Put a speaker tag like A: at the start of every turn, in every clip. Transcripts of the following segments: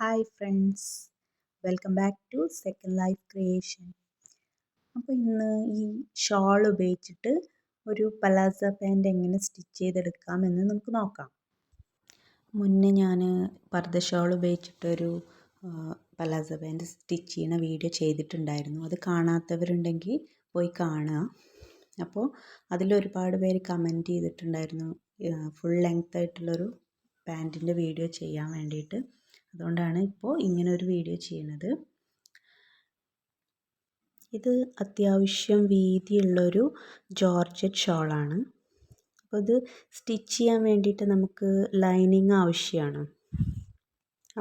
A: Hi friends, welcome back to second life creation. അപ്പോൾ ഇന്ന് ഈ ഷോൾ ഉപയോഗിച്ചിട്ട് ഒരു പലാസ പാൻറ് എങ്ങനെ സ്റ്റിച്ച് ചെയ്തെടുക്കാം എന്ന് നമുക്ക് നോക്കാം. മുന്നേ ഞാൻ പർദ്ദ ഷോൾ ഉപയോഗിച്ചിട്ടൊരു പലാസ പാൻറ് സ്റ്റിച്ച് ചെയ്യുന്ന വീഡിയോ ചെയ്തിട്ടുണ്ടായിരുന്നു. അത് കാണാത്തവരുണ്ടെങ്കിൽ പോയി കാണുക. അപ്പോൾ അതിലൊരുപാട് പേര് കമൻറ്റ് ചെയ്തിട്ടുണ്ടായിരുന്നു ഫുൾ ലെങ്ത് ആയിട്ടുള്ളൊരു പാൻറ്റിൻ്റെ വീഡിയോ ചെയ്യാൻ വേണ്ടിയിട്ട്. അതുകൊണ്ടാണ് ഇപ്പോൾ ഇങ്ങനൊരു വീഡിയോ ചെയ്യുന്നത്. ഇത് അത്യാവശ്യം വീതിയുള്ളൊരു ജോർജറ്റ് ഷോളാണ്. അപ്പോൾ ഇത് സ്റ്റിച്ച് ചെയ്യാൻ വേണ്ടിയിട്ട് നമുക്ക് ലൈനിങ് ആവശ്യമാണ്.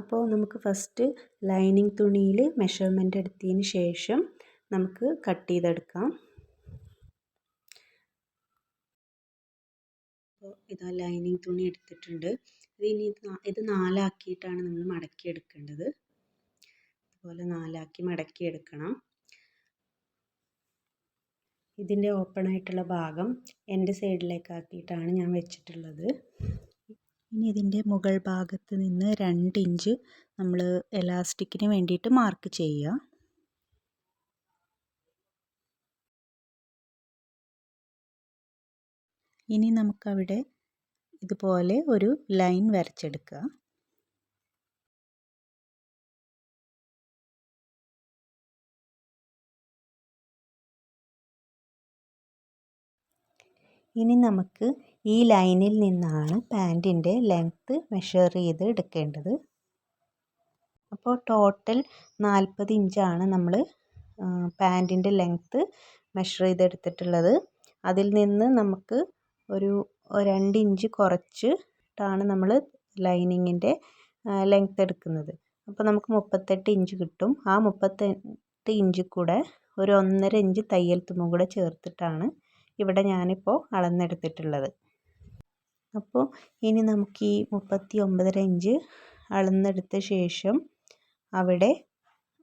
A: അപ്പോൾ നമുക്ക് ഫസ്റ്റ് ലൈനിങ് തുണിയിൽ മെഷർമെൻ്റ് എടുത്തതിന് ശേഷം നമുക്ക് കട്ട് ചെയ്തെടുക്കാം. അപ്പോൾ ഇതാ ലൈനിങ് തുണി എടുത്തിട്ടുണ്ട്. ഇത് നാലാക്കിയിട്ടാണ് നമ്മൾ മടക്കിയെടുക്കേണ്ടത്. അതുപോലെ നാലാക്കി മടക്കിയെടുക്കണം. ഇതിൻ്റെ ഓപ്പൺ ആയിട്ടുള്ള ഭാഗം എൻ്റെ സൈഡിലേക്കാക്കിയിട്ടാണ് ഞാൻ വെച്ചിട്ടുള്ളത്. ഇനി ഇതിൻ്റെ മുകൾ ഭാഗത്ത് നിന്ന് 2 ഇഞ്ച് നമ്മൾ എലാസ്റ്റിക്കിന് വേണ്ടിയിട്ട് മാർക്ക് ചെയ്യുക. ഇനി നമുക്കവിടെ ഇതുപോലെ ഒരു ലൈൻ വരച്ചെടുക്കുക. ഇനി നമുക്ക് ഈ ലൈനിൽ നിന്നാണ് പാൻറ്റിൻ്റെ ലെങ്ത്ത് മെഷർ ചെയ്ത് എടുക്കേണ്ടത്. അപ്പോൾ ടോട്ടൽ 40 ഇഞ്ചാണ് നമ്മൾ പാൻറ്റിൻ്റെ ലെങ്ത്ത് മെഷർ ചെയ്തെടുത്തിട്ടുള്ളത്. അതിൽ നിന്ന് നമുക്ക് ഒരു 2 ഇഞ്ച് കുറച്ചിട്ടാണ് നമ്മൾ ലൈനിങ്ങിൻ്റെ ലെങ്ത്ത് എടുക്കുന്നത്. അപ്പോൾ നമുക്ക് 38 ഇഞ്ച് കിട്ടും. ആ 38 ഇഞ്ച് കൂടെ ഒരു 1.5 ഇഞ്ച് തയ്യൽ തുമ്പും കൂടെ ചേർത്തിട്ടാണ് ഇവിടെ ഞാനിപ്പോൾ അളന്നെടുത്തിട്ടുള്ളത്. അപ്പോൾ ഇനി നമുക്ക് ഈ 39.5 ഇഞ്ച് അളന്നെടുത്ത ശേഷം അവിടെ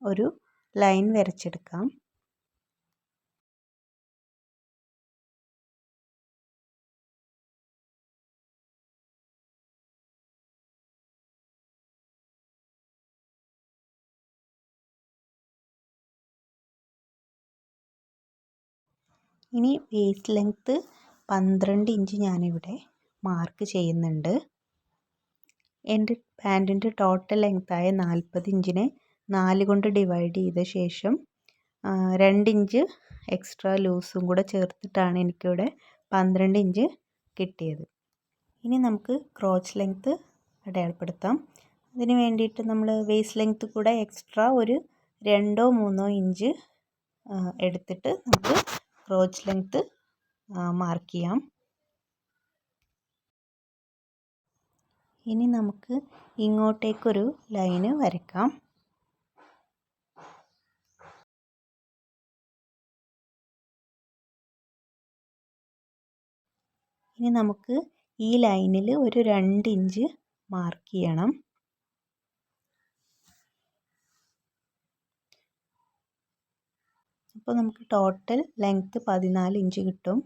A: ഒരു ലൈൻ വരച്ചെടുക്കാം. ഇനി വേസ്റ്റ് ലെങ്ത്ത് 12 ഇഞ്ച് ഞാനിവിടെ മാർക്ക് ചെയ്യുന്നുണ്ട്. എൻ്റെ പാൻറ്റിൻ്റെ ടോട്ടൽ ലെങ്ത്തായ 40 ഇഞ്ചിനെ 4 കൊണ്ട് ഡിവൈഡ് ചെയ്ത ശേഷം 2 ഇഞ്ച് എക്സ്ട്രാ ലൂസും കൂടെ ചേർത്തിട്ടാണ് എനിക്കിവിടെ 12 ഇഞ്ച് കിട്ടിയത്. ഇനി നമുക്ക് ക്രോച്ച് ലെങ്ത്ത് അടയാളപ്പെടുത്താം. അതിന് വേണ്ടിയിട്ട് നമ്മൾ വേസ്റ്റ് ലെങ്ത്ത് കൂടെ എക്സ്ട്രാ ഒരു 2-3 ഇഞ്ച് എടുത്തിട്ട് നമുക്ക് ക്രോച്ച് ലെങ്ത്ത് മാർക്ക് ചെയ്യാം. ഇനി നമുക്ക് ഇങ്ങോട്ടേക്കൊരു ലൈന് വരയ്ക്കാം. ഇനി നമുക്ക് ഈ ലൈനിൽ ഒരു 2 ഇഞ്ച് മാർക്ക് ചെയ്യണം. അപ്പോൾ നമുക്ക് ടോട്ടൽ ലെങ്ത്ത് 14 ഇഞ്ച് കിട്ടും.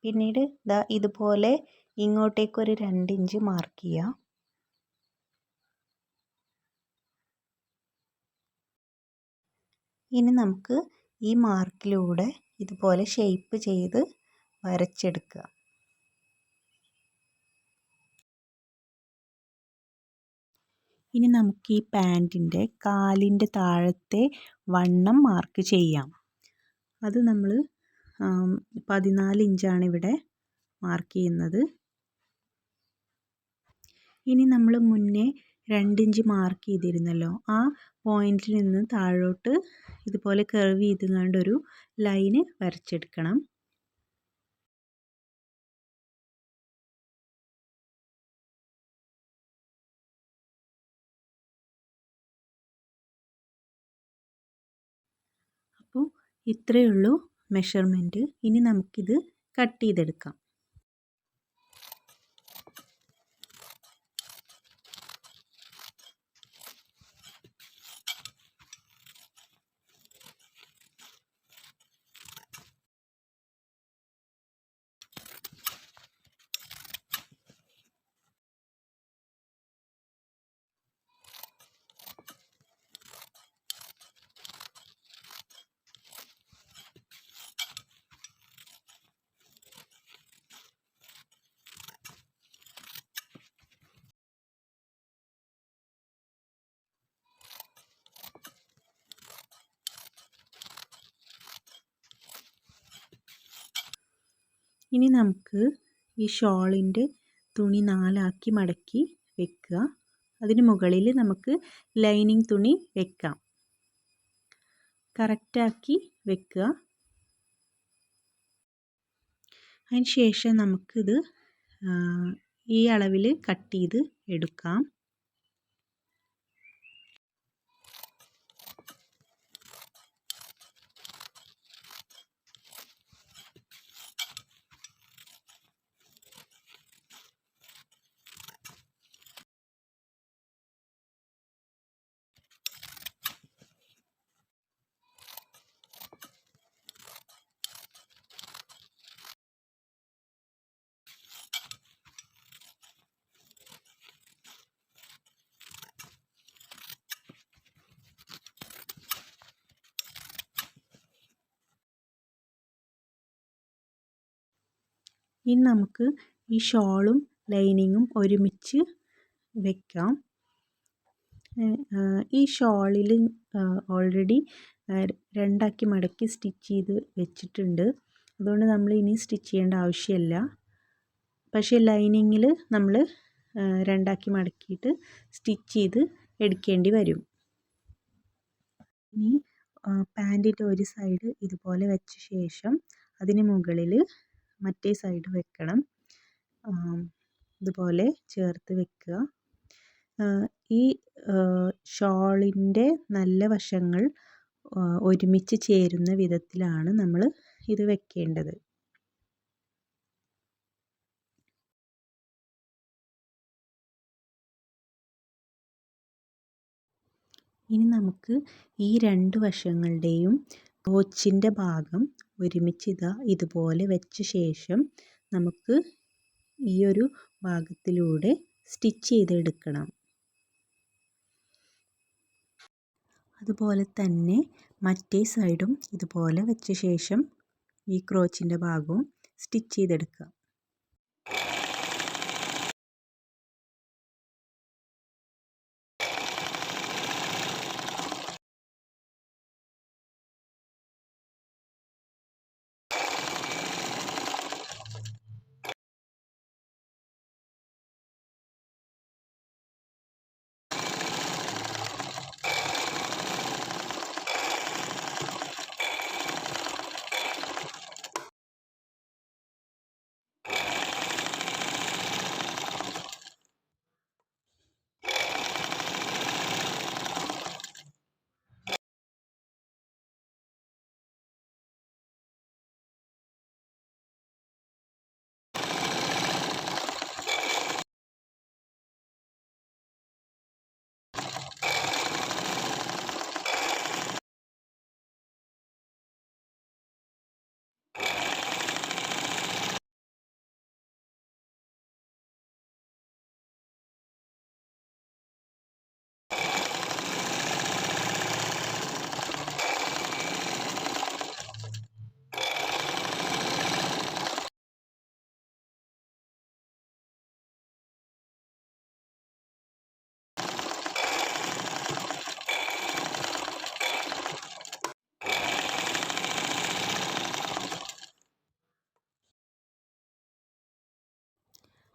A: പിന്നീട് ഇതുപോലെ ഇങ്ങോട്ടേക്കൊരു 2 ഇഞ്ച് മാർക്ക് ചെയ്യാം. ഇനി നമുക്ക് ഈ മാർക്കിലൂടെ ഇതുപോലെ ഷേപ്പ് ചെയ്ത് വരച്ചെടുക്കുക. ഇനി നമുക്ക് ഈ പാൻറ്റിൻ്റെ കാലിൻ്റെ താഴത്തെ വണ്ണം മാർക്ക് ചെയ്യാം. അത് നമ്മൾ 14 ഇഞ്ചാണ് ഇവിടെ മാർക്ക് ചെയ്യുന്നത്. ഇനി നമ്മൾ മുന്നേ 2 ഇഞ്ച് മാർക്ക് ചെയ്തിരുന്നല്ലോ, ആ പോയിന്റിൽ നിന്ന് താഴോട്ട് ഇതുപോലെ കർവ് ചെയ്തുകൊണ്ടൊരു ലൈന് വരച്ചെടുക്കണം. അപ്പോൾ ഇത്രയേ ഉള്ളൂ മെഷർമെൻറ്റ്. ഇനി നമുക്കിത് കട്ട് ചെയ്തെടുക്കാം. ഇനി നമുക്ക് ഈ ഷോളിൻ്റെ തുണി 4 മടക്കി വെക്കുക. അതിന് മുകളിൽ നമുക്ക് ലൈനിങ് തുണി വെക്കാം. കറക്റ്റാക്കി വെക്കുക. അതിന് ശേഷം നമുക്കിത് ഈ അളവിൽ കട്ട് ചെയ്ത് എടുക്കാം. ഇനി നമുക്ക് ഈ ഷോളും ലൈനിങ്ങും ഒരുമിച്ച് വെക്കാം. ഈ ഷോളിൽ ഓൾറെഡി 2 മടക്കി സ്റ്റിച്ച് ചെയ്ത് വെച്ചിട്ടുണ്ട്. അതുകൊണ്ട് നമ്മൾ ഇനി സ്റ്റിച്ച് ചെയ്യേണ്ട ആവശ്യമില്ല. പക്ഷേ ലൈനിങ്ങിൽ നമ്മൾ 2 മടക്കിയിട്ട് സ്റ്റിച്ച് ചെയ്ത് എടുക്കേണ്ടി വരും. ഇനി പാൻറ്റിൻ്റെ ഒരു സൈഡ് ഇതുപോലെ വെച്ച ശേഷം അതിന് മുകളിൽ മറ്റേ സൈഡ് വെക്കണം. ഇതുപോലെ ചേർത്ത് വെക്കുക. ഈ ഷോളിൻ്റെ നല്ല വശങ്ങൾ ഒരുമിച്ച് ചേരുന്ന വിധത്തിലാണ് നമ്മൾ ഇത് വെക്കേണ്ടത്. ഇനി നമുക്ക് ഈ 2 വശങ്ങളുടെയും ക്രോച്ചിൻ്റെ ഭാഗം ഒരുമിച്ച് ഇതുപോലെ വെച്ച ശേഷം നമുക്ക് ഈ ഒരു ഭാഗത്തിലൂടെ സ്റ്റിച്ച് ചെയ്തെടുക്കണം. അതുപോലെ തന്നെ മറ്റേ സൈഡും ഇതുപോലെ വെച്ച ശേഷം ഈ ക്രോച്ചിൻ്റെ ഭാഗവും സ്റ്റിച്ച് ചെയ്തെടുക്കുക.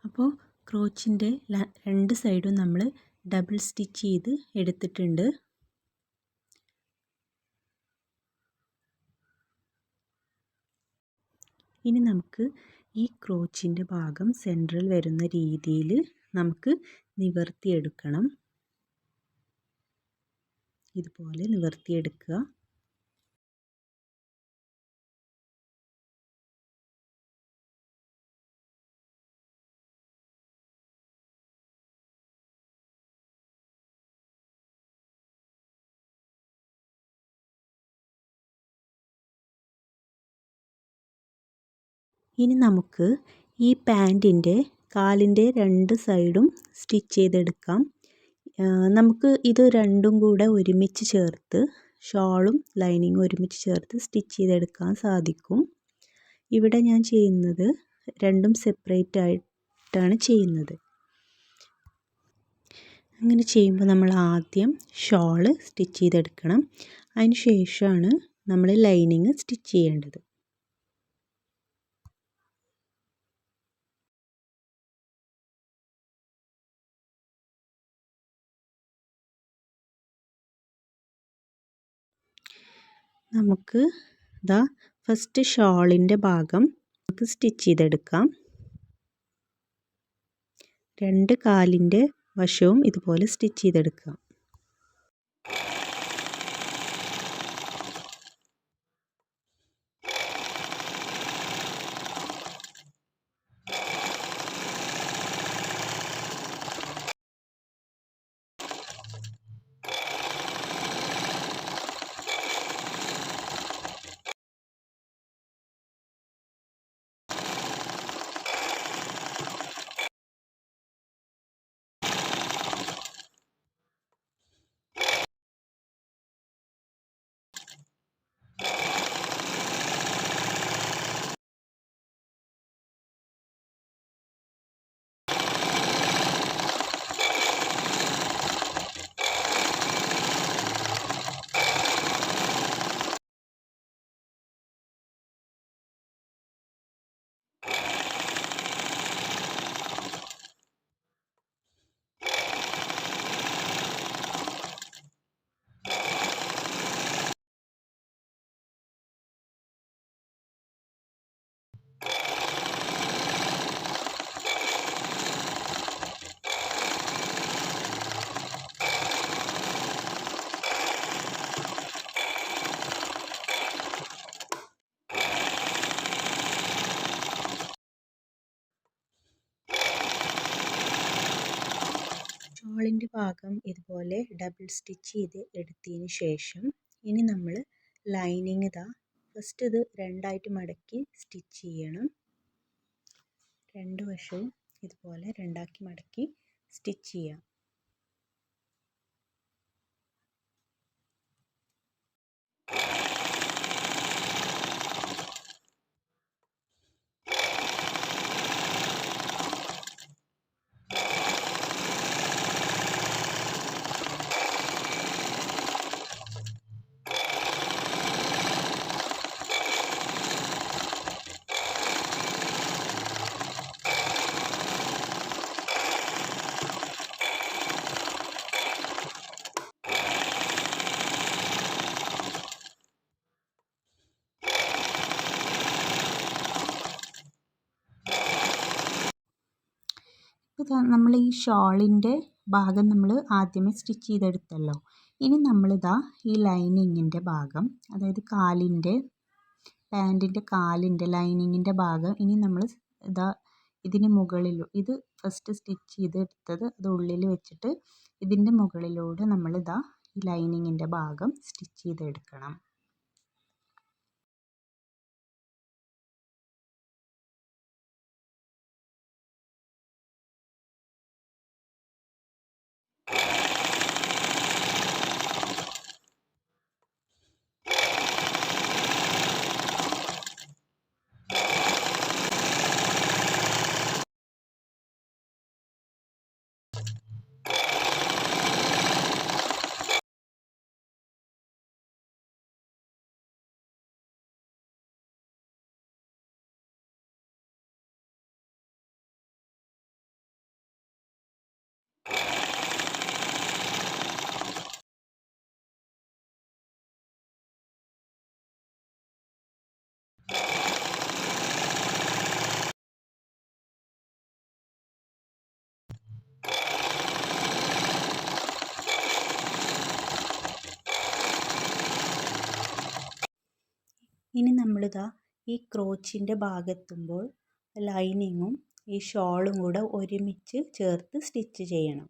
A: അപ്പോൾ ക്രോച്ചിൻ്റെ 2 സൈഡും നമ്മൾ ഡബിൾ സ്റ്റിച്ച് ചെയ്ത് എടുത്തിട്ടുണ്ട്. ഇനി നമുക്ക് ഈ ക്രോച്ചിൻ്റെ ഭാഗം സെൻട്രൽ വരുന്ന രീതിയിൽ നമുക്ക് നിവർത്തിയെടുക്കണം. ഇതുപോലെ നിവർത്തിയെടുക്കുക. ഇനി നമുക്ക് ഈ പാൻറ്റിൻ്റെ കാലിൻ്റെ 2 സൈഡും സ്റ്റിച്ച് ചെയ്തെടുക്കാം. നമുക്ക് ഇത് രണ്ടും കൂടെ ഒരുമിച്ച് ചേർത്ത് ഷോളും ലൈനിങ്ങും ഒരുമിച്ച് ചേർത്ത് സ്റ്റിച്ച് ചെയ്തെടുക്കാൻ സാധിക്കും. ഇവിടെ ഞാൻ ചെയ്യുന്നത് രണ്ടും സെപ്പറേറ്റ് ആയിട്ടാണ് ചെയ്യുന്നത്. അങ്ങനെ ചെയ്യുമ്പോൾ നമ്മൾ ആദ്യം ഷോള് സ്റ്റിച്ച് ചെയ്തെടുക്കണം. അതിന് ശേഷമാണ് നമ്മൾ ലൈനിങ് സ്റ്റിച്ച് ചെയ്യേണ്ടത്. നമുക്ക് ഫസ്റ്റ് ഷോളിൻ്റെ ഭാഗം നമുക്ക് സ്റ്റിച്ച് ചെയ്തെടുക്കാം. 2 കാലിൻ്റെ വശവും ഇതുപോലെ സ്റ്റിച്ച് ചെയ്തെടുക്കാം. ഷോളിൻ്റെ ഭാഗം ഇതുപോലെ ഡബിൾ സ്റ്റിച്ച് ചെയ്ത് എടുത്തതിന് ശേഷം ഇനി നമ്മൾ ലൈനിങ് ഫസ്റ്റ് ഇത് രണ്ടായിട്ട് മടക്കി സ്റ്റിച്ച് ചെയ്യണം. 2 വശവും ഇതുപോലെ രണ്ടാക്കി മടക്കി സ്റ്റിച്ച് ചെയ്യാം. ഇപ്പോൾ നമ്മൾ ഈ ഷോളിൻ്റെ ഭാഗം നമ്മൾ ആദ്യമേ സ്റ്റിച്ച് ചെയ്തെടുത്തല്ലോ. ഇനി നമ്മളിതാ ഈ ലൈനിങ്ങിൻ്റെ ഭാഗം, അതായത് കാലിൻ്റെ പാൻറ്റിൻ്റെ കാലിൻ്റെ ലൈനിങ്ങിൻ്റെ ഭാഗം ഇനി നമ്മൾ ഇതിന് മുകളിൽ ഇത് ഫസ്റ്റ് സ്റ്റിച്ച് ചെയ്തെടുത്തത് അത് ഉള്ളിൽ വെച്ചിട്ട് ഇതിൻ്റെ മുകളിലൂടെ നമ്മളിതാ ഈ ലൈനിങ്ങിൻ്റെ ഭാഗം സ്റ്റിച്ച് ചെയ്തെടുക്കണം. ഇനി നമ്മളിതാ ഈ ക്രോച്ചിൻ്റെ ഭാഗത്തുമ്പോൾ ലൈനിങ്ങും ഈ ഷോളും കൂടെ ഒരുമിച്ച് ചേർത്ത് സ്റ്റിച്ച് ചെയ്യണം.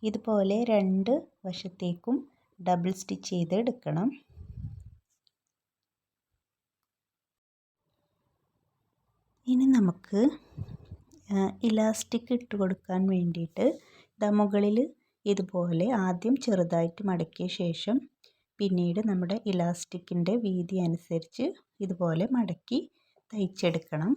A: ഇതുപോലെ രണ്ട് വശത്തേക്കും ഡബിൾ സ്റ്റിച്ച് ചെയ്ത് എടുക്കണം. ഇനി നമുക്ക് ഇലാസ്റ്റിക് ഇട്ട് കൊടുക്കാൻ വേണ്ടിയിട്ട് മുകളിൽ ഇതുപോലെ ആദ്യം ചെറുതായിട്ട് മടക്കിയ ശേഷം പിന്നീട് നമ്മുടെ ഇലാസ്റ്റിക്കിൻ്റെ വീതി അനുസരിച്ച് ഇതുപോലെ മടക്കി തയ്ച്ചെടുക്കണം.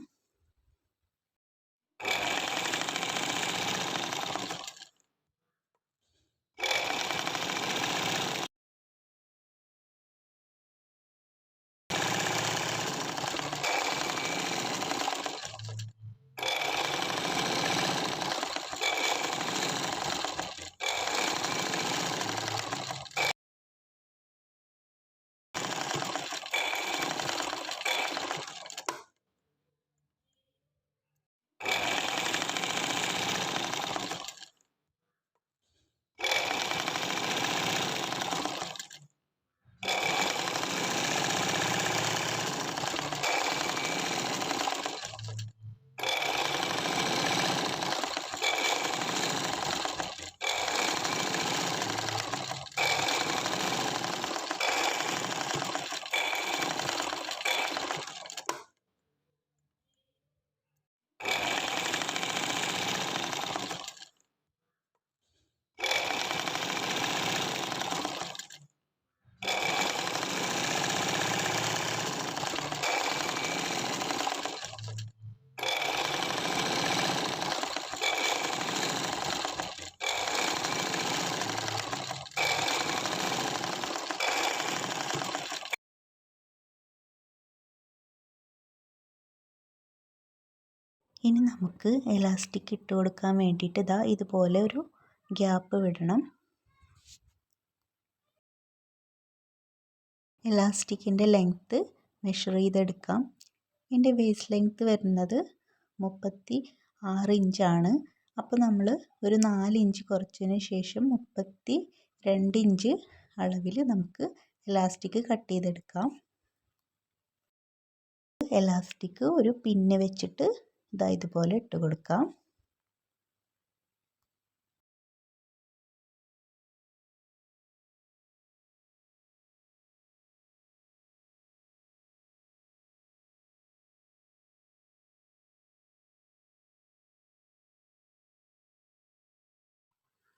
A: ഇനി നമുക്ക് എലാസ്റ്റിക് ഇട്ട് കൊടുക്കാൻ വേണ്ടിയിട്ട് ഇതുപോലെ ഒരു ഗ്യാപ്പ് വിടണം. എലാസ്റ്റിക്കിൻ്റെ ലെങ്ത്ത് മെഷർ ചെയ്തെടുക്കാം. എൻ്റെ വേസ്റ്റ് ലെങ്ത്ത് വരുന്നത് 36 ഇഞ്ചാണ്. അപ്പോൾ നമ്മൾ ഒരു 4 ഇഞ്ച് കുറച്ചതിന് ശേഷം 32 ഇഞ്ച് അളവിൽ നമുക്ക് എലാസ്റ്റിക് കട്ട് ചെയ്തെടുക്കാം. എലാസ്റ്റിക് ഒരു പിന്ന് വെച്ചിട്ട് ഇതുപോലെ ഇട്ട് കൊടുക്കാം.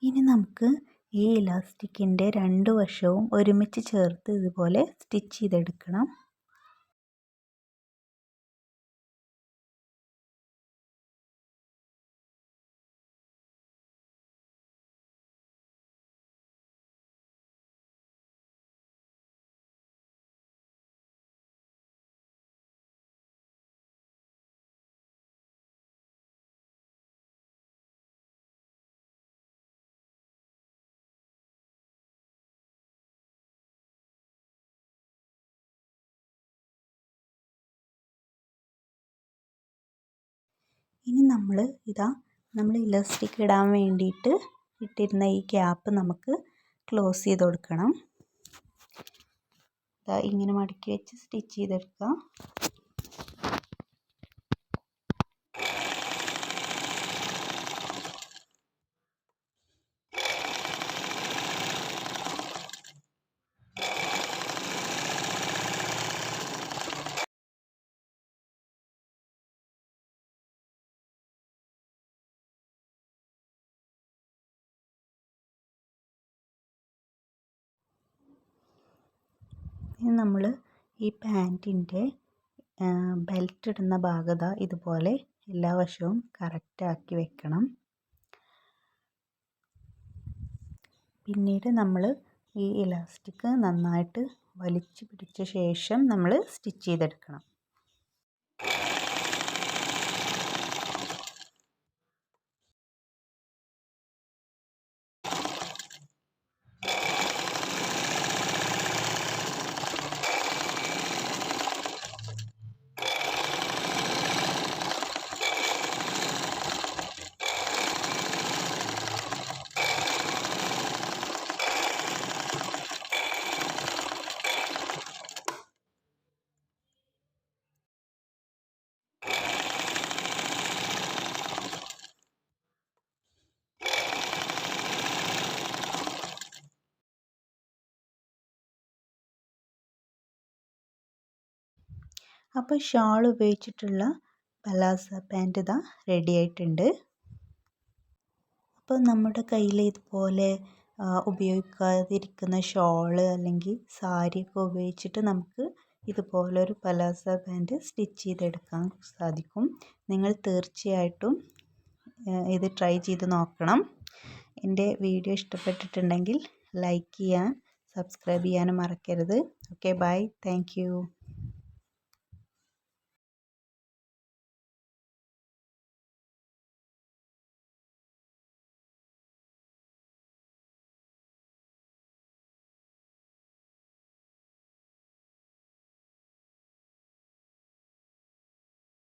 A: ഇനി നമുക്ക് ഈ ഇലാസ്റ്റിക്കിൻ്റെ രണ്ട് വശവും ഒരുമിച്ച് ചേർത്ത് ഇതുപോലെ സ്റ്റിച്ച് ചെയ്തെടുക്കണം. ഇനി നമ്മൾ ഇലാസ്റ്റിക് ഇടാൻ വേണ്ടിയിട്ട് ഇട്ടിരുന്ന ഈ ഗ്യാപ്പ് നമുക്ക് ക്ലോസ് ചെയ്ത് കൊടുക്കണം. ഇങ്ങനെ മടക്കി വെച്ച് സ്റ്റിച്ച് ചെയ്തെടുക്കാം. ഇനി നമ്മൾ ഈ പാൻറ്റിൻ്റെ ബെൽറ്റ് ഇടുന്ന ഭാഗം ഇതുപോലെ എല്ലാ വശവും കറക്റ്റാക്കി വെക്കണം. പിന്നീട് നമ്മൾ ഈ ഇലാസ്റ്റിക് നന്നായിട്ട് വലിച്ചു പിടിച്ച ശേഷം നമ്മൾ സ്റ്റിച്ച് ചെയ്തെടുക്കണം. അപ്പോൾ ഷാൾ ഉപയോഗിച്ചിട്ടുള്ള പലാസ പാൻറ് ഇതാ റെഡി ആയിട്ടുണ്ട്. അപ്പോൾ നമ്മുടെ കയ്യിൽ ഇതുപോലെ ഉപയോഗിക്കാതിരിക്കുന്ന ഷോള് അല്ലെങ്കിൽ സാരിയൊക്കെ ഉപയോഗിച്ചിട്ട് നമുക്ക് ഇതുപോലൊരു പലാസ പാൻറ് സ്റ്റിച്ച് ചെയ്തെടുക്കാൻ സാധിക്കും. നിങ്ങൾ തീർച്ചയായിട്ടും ഇത് ട്രൈ ചെയ്ത് നോക്കണം. എൻ്റെ വീഡിയോ ഇഷ്ടപ്പെട്ടിട്ടുണ്ടെങ്കിൽ ലൈക്ക് ചെയ്യാൻ സബ്സ്ക്രൈബ് ചെയ്യാനും മറക്കരുത്. Okay, bye, thank U.